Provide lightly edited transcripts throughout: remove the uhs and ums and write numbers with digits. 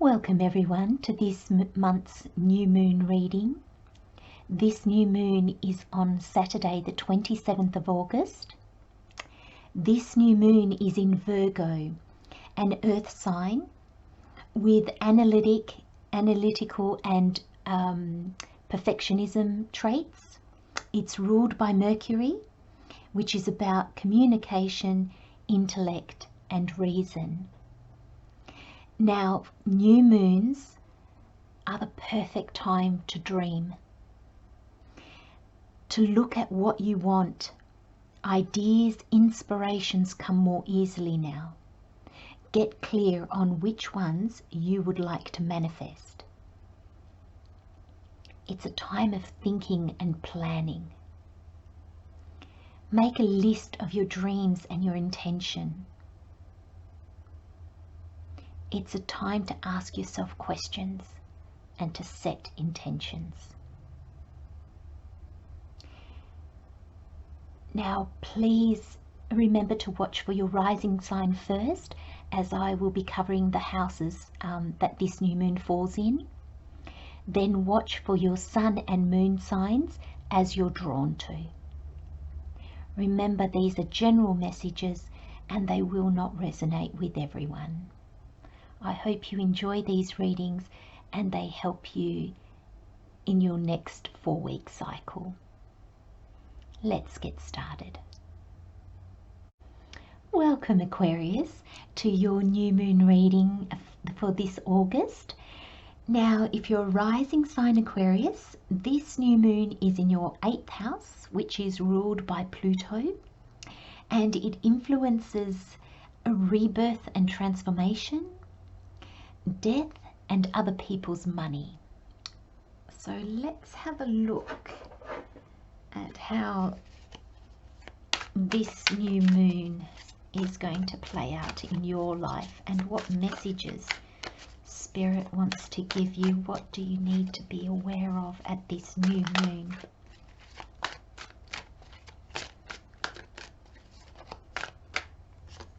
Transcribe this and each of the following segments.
Welcome everyone to this month's new moon reading. This new moon is on Saturday the 27th of August. This new moon is in Virgo, an earth sign with analytical and perfectionism traits. It's ruled by Mercury, which is about communication, intellect and reason. Now, new moons are the perfect time to dream, to look at what you want. Ideas, inspirations come more easily now. Get clear on which ones you would like to manifest. It's a time of thinking and planning. Make a list of your dreams and your intention. It's a time to ask yourself questions and to set intentions. Now, please remember to watch for your rising sign first, as I will be covering the houses that this new moon falls in. Then watch for your sun and moon signs as you're drawn to. Remember, these are general messages and they will not resonate with everyone. I hope you enjoy these readings and they help you in your next 4-week cycle. Let's get started. Welcome Aquarius to your new moon reading for this August. Now, if you're a rising sign Aquarius, this new moon is in your 8th house, which is ruled by Pluto, and it influences a rebirth and transformation, death and other people's money. So let's have a look at how this new moon is going to play out in your life and what messages Spirit wants to give you. What do you need to be aware of at this new moon?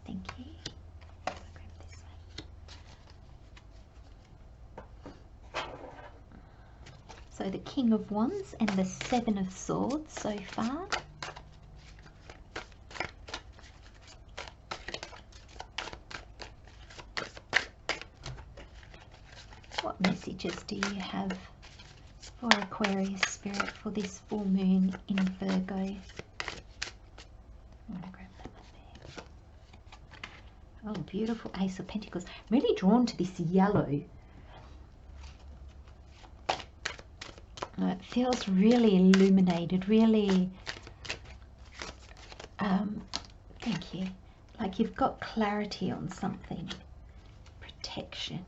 Thank you. So the King of Wands and the Seven of Swords so far. What messages do you have for Aquarius Spirit for this full moon in Virgo? I'm going to grab that one there. Oh, beautiful Ace of Pentacles. I'm really drawn to this yellow. It feels really illuminated, really, thank you, like you've got clarity on something, protection.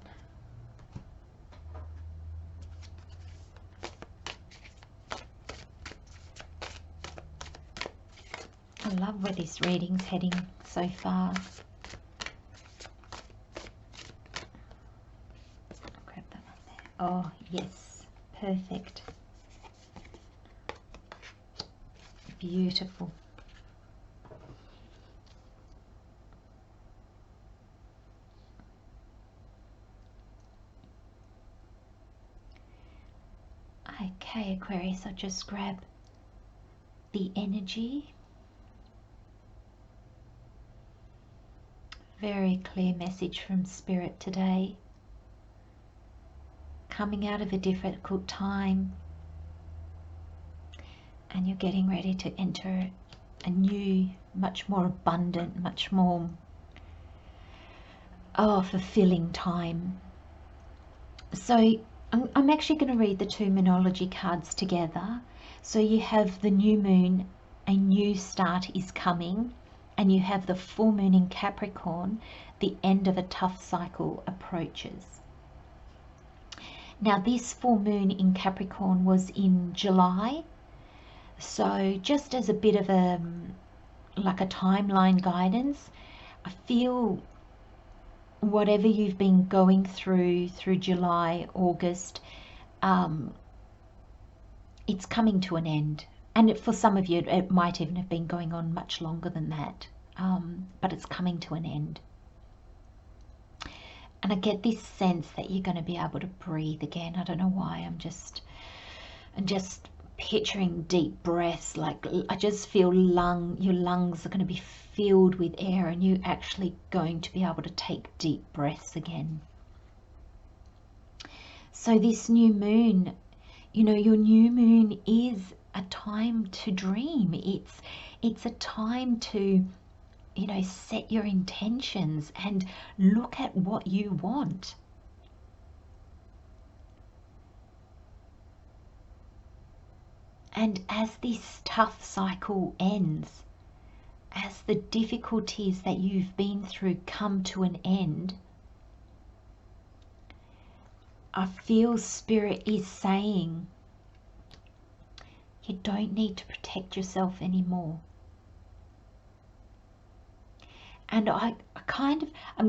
I love where this reading's heading so far. I'll grab that one there. Oh, yes, perfect. Beautiful. Okay, Aquarius, I'll just grab the energy. Very clear message from Spirit today. Coming out of a difficult time, and you're getting ready to enter a new, much more abundant, much more fulfilling time. So I'm actually going to read the two Moonology cards together. So you have the new moon, a new start is coming, and you have the full moon in Capricorn, the end of a tough cycle approaches. Now this full moon in Capricorn was in July. So just as a bit of like a timeline guidance, I feel whatever you've been going through July, August, it's coming to an end. And for some of you, it might even have been going on much longer than that, but it's coming to an end. And I get this sense that you're going to be able to breathe again. I don't know why. I'm just picturing deep breaths. Like I just feel your lungs are going to be filled with air, and you're actually going to be able to take deep breaths again. So this new moon, you know, your new moon is a time to dream. It's a time to, you know, set your intentions and look at what you want. And as this tough cycle ends, as the difficulties that you've been through come to an end, I feel Spirit is saying you don't need to protect yourself anymore. And I'm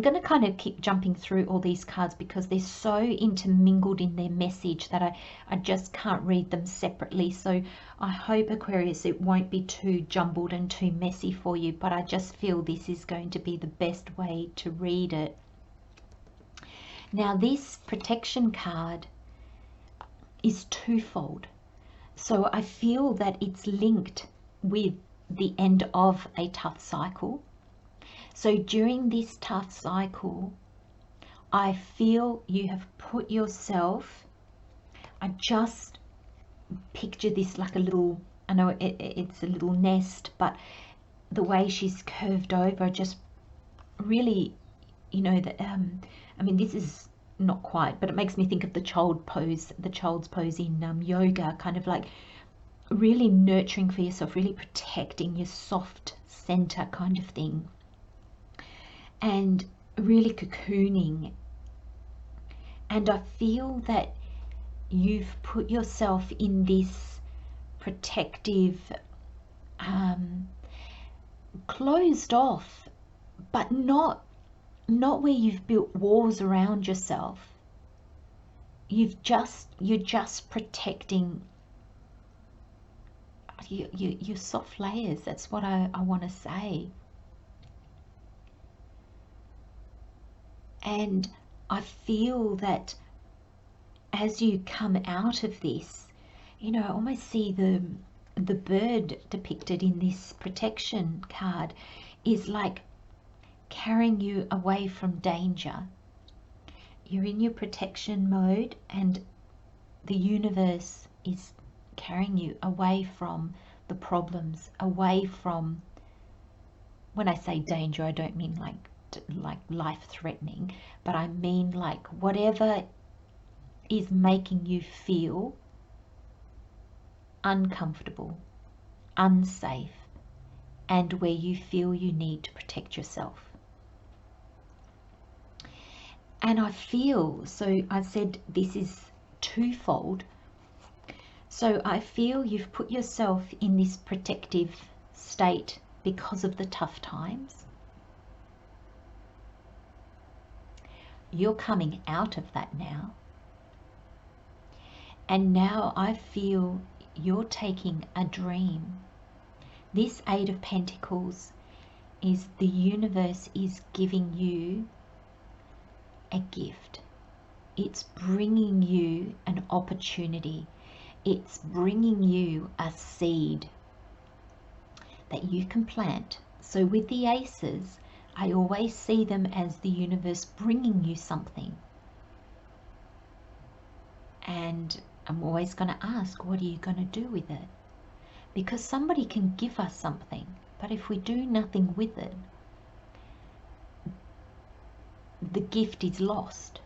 going to kind of keep jumping through all these cards because they're so intermingled in their message that I just can't read them separately. So I hope, Aquarius, it won't be too jumbled and too messy for you, but I just feel this is going to be the best way to read it. Now, this protection card is twofold. So I feel that it's linked with the end of a tough cycle. So during this tough cycle, I feel you have put yourself, I just picture this like a little, I know it's a little nest, but the way she's curved over just really, you know, that I mean, this is not quite, but it makes me think of the child's pose in yoga, kind of like really nurturing for yourself, really protecting your soft center kind of thing, and really cocooning. And I feel that you've put yourself in this protective, closed off, but not where you've built walls around yourself. You're just protecting your soft layers. That's what I want to say. And I feel that as you come out of this, you know, I almost see the bird depicted in this protection card is like carrying you away from danger. You're in your protection mode, and the universe is carrying you away from the problems, away from, when I say danger, I don't mean like life-threatening, but I mean like whatever is making you feel uncomfortable, unsafe, and where you feel you need to protect yourself. And I feel, so I said this is twofold, so I feel you've put yourself in this protective state because of the tough times. You're coming out of that now. And now I feel you're taking a dream. This Eight of Pentacles is the universe is giving you a gift. It's bringing you an opportunity. It's bringing you a seed that you can plant. So with the aces, I always see them as the universe bringing you something. And I'm always going to ask, what are you going to do with it? Because somebody can give us something, but if we do nothing with it, the gift is lost.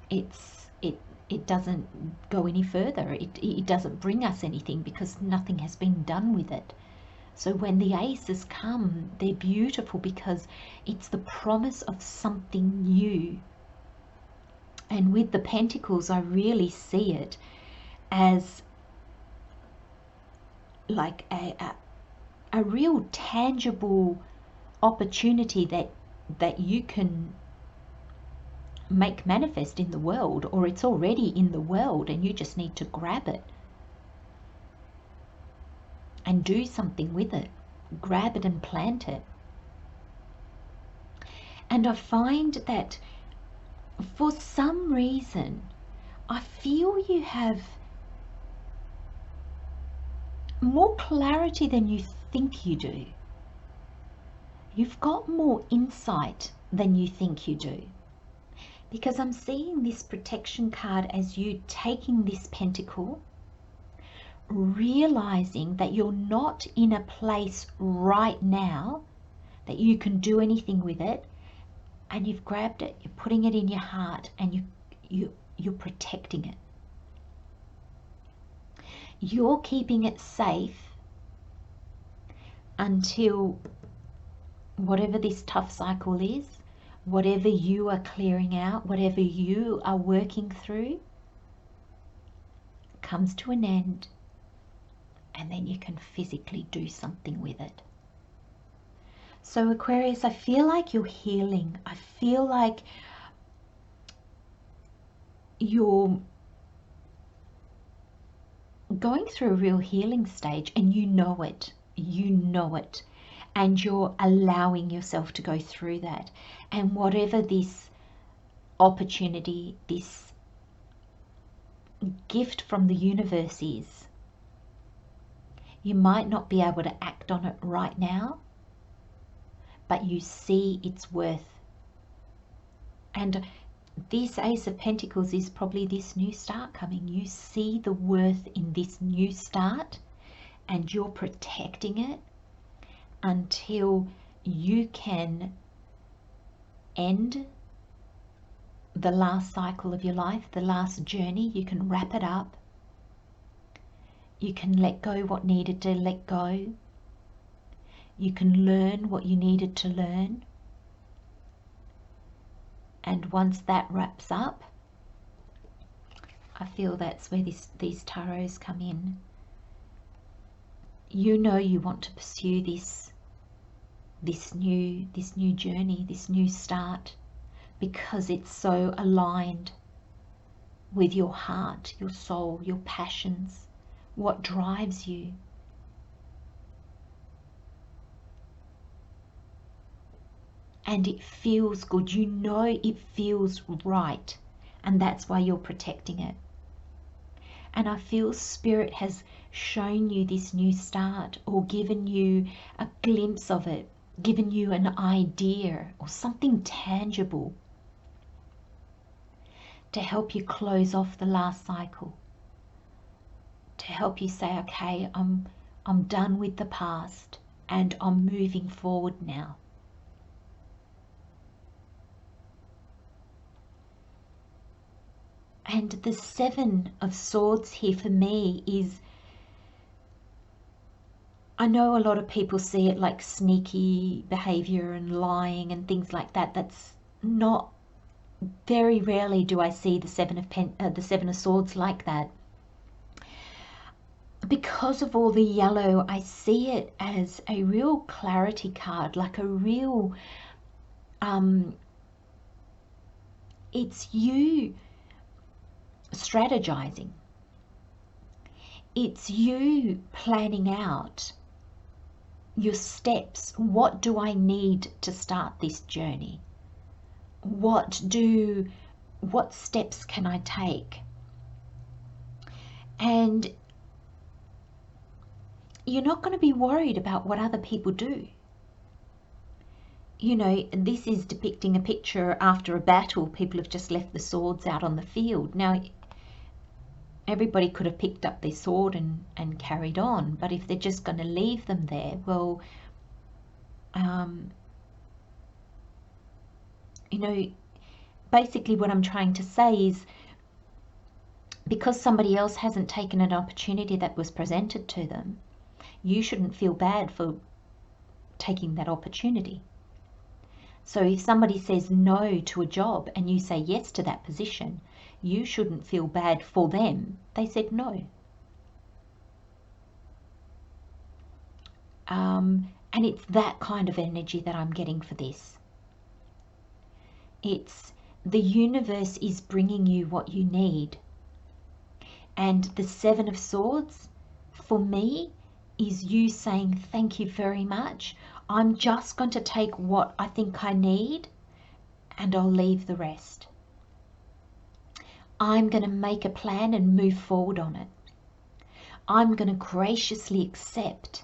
It doesn't go any further. It doesn't bring us anything because nothing has been done with it. So when the aces come, they're beautiful because it's the promise of something new. And with the pentacles, I really see it as like a real tangible opportunity that you can make manifest in the world, or it's already in the world and you just need to grab it and do something with it. Grab it and plant it. And I find that for some reason, I feel you have more clarity than you think you do. You've got more insight than you think you do. Because I'm seeing this protection card as you taking this pentacle, realizing that you're not in a place right now that you can do anything with it, and you've grabbed it, you're putting it in your heart, and you're protecting it. You're keeping it safe until whatever this tough cycle is, whatever you are clearing out, whatever you are working through, comes to an end, and then you can physically do something with it. So Aquarius, I feel like you're healing. I feel like you're going through a real healing stage, and you know it. You know it. And you're allowing yourself to go through that. And whatever this opportunity, this gift from the universe is, you might not be able to act on it right now, but you see its worth. And this Ace of Pentacles is probably this new start coming. You see the worth in this new start, and you're protecting it until you can end the last cycle of your life, the last journey. You can wrap it up. You can let go what needed to let go. You can learn what you needed to learn. And once that wraps up, I feel that's where these tarots come in. You know you want to pursue this new journey, this new start, because it's so aligned with your heart, your soul, your passions, what drives you. And it feels good. You know it feels right, and that's why you're protecting it. And I feel Spirit has shown you this new start, or given you a glimpse of it, given you an idea or something tangible to help you close off the last cycle, to help you say, okay, I'm done with the past and I'm moving forward now. And the Seven of Swords here for me is, I know a lot of people see it like sneaky behavior and lying and things like that. That's not, very rarely do I see the Seven of Swords like that. Because of all the yellow, I see it as a real clarity card, like a real, it's you strategizing. It's you planning out your steps. What do I need to start this journey? What steps can I take? And you're not going to be worried about what other people do. You know, this is depicting a picture after a battle. People have just left the swords out on the field. Now, everybody could have picked up their sword and carried on, but if they're just going to leave them there, well, you know, basically what I'm trying to say is, because somebody else hasn't taken an opportunity that was presented to them, you shouldn't feel bad for taking that opportunity. So if somebody says no to a job and you say yes to that position, you shouldn't feel bad for them. They said no. And it's that kind of energy that I'm getting for this. It's the universe is bringing you what you need. And the Seven of Swords, for me, is you saying thank you very much. I'm just going to take what I think I need, and I'll leave the rest. I'm going to make a plan and move forward on it. I'm going to graciously accept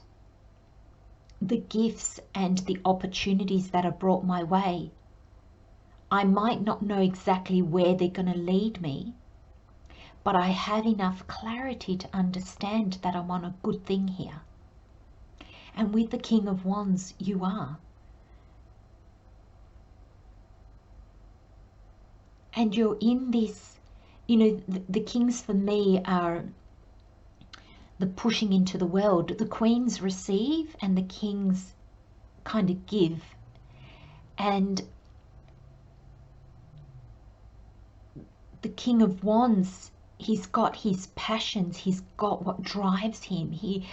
the gifts and the opportunities that are brought my way. I might not know exactly where they're going to lead me, but I have enough clarity to understand that I'm on a good thing here. And with the King of Wands, you are. And you're in this, you know, the kings for me are the pushing into the world. The queens receive and the kings kind of give. And the King of Wands, he's got his passions, he's got what drives him. He,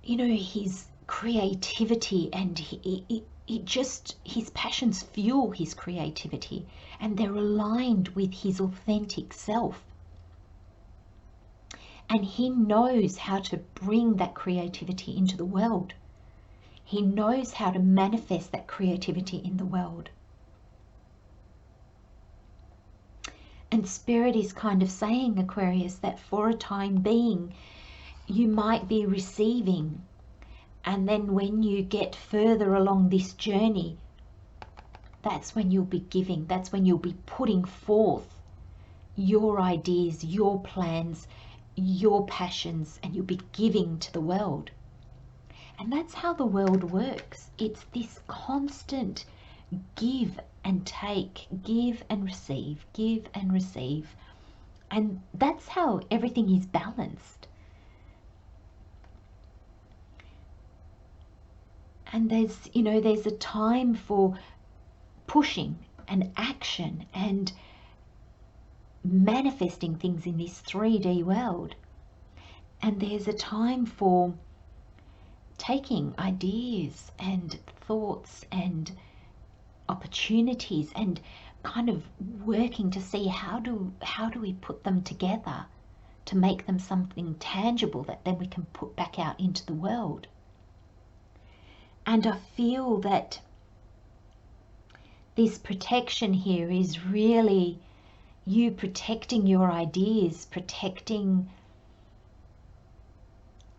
you know, his creativity, and his passions fuel his creativity, and they're aligned with his authentic self. And he knows how to bring that creativity into the world. He knows how to manifest that creativity in the world. And Spirit is kind of saying, Aquarius, that for a time being, you might be receiving. And then when you get further along this journey, that's when you'll be giving. That's when you'll be putting forth your ideas, your plans, your passions, and you'll be giving to the world. And that's how the world works. It's this constant give and take, give and receive, give and receive. And that's how everything is balanced. And there's, you know, there's a time for pushing and action and manifesting things in this 3D world. And there's a time for taking ideas and thoughts and opportunities and kind of working to see how do we put them together to make them something tangible that then we can put back out into the world. And I feel that this protection here is really you protecting your ideas, protecting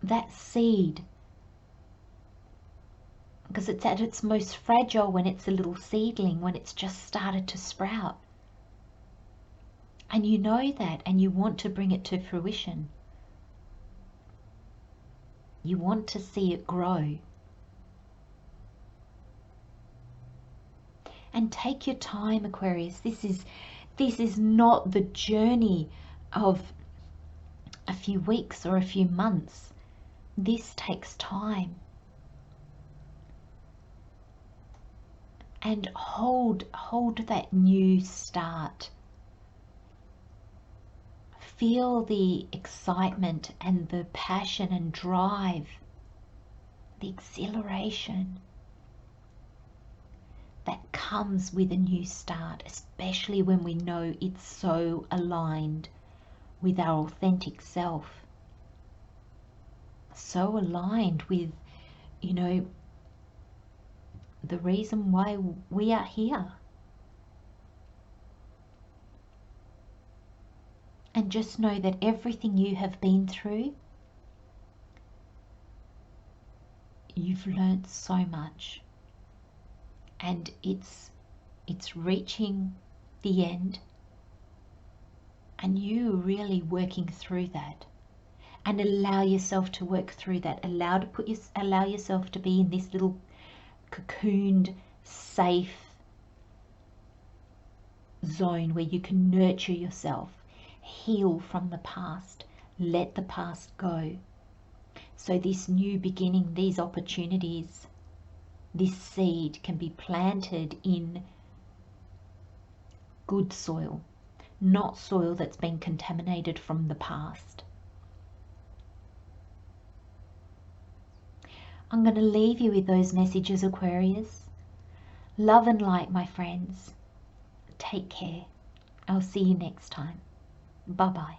that seed, because it's at its most fragile when it's a little seedling, when it's just started to sprout. And you know that, and you want to bring it to fruition. You want to see it grow. And take your time, Aquarius. This is not the journey of a few weeks or a few months. This takes time. And hold that new start. Feel the excitement and the passion and drive, the exhilaration that comes with a new start, especially when we know it's so aligned with our authentic self. So aligned with, you know, the reason why we are here. And just know that everything you have been through, you've learned so much. And it's reaching the end, and you really working through that. And allow yourself to work through that. Allow yourself to be in this little cocooned, safe zone where you can nurture yourself, heal from the past, let the past go. So this new beginning, these opportunities, this seed can be planted in good soil, not soil that's been contaminated from the past. I'm going to leave you with those messages, Aquarius. Love and light, my friends. Take care. I'll see you next time. Bye-bye.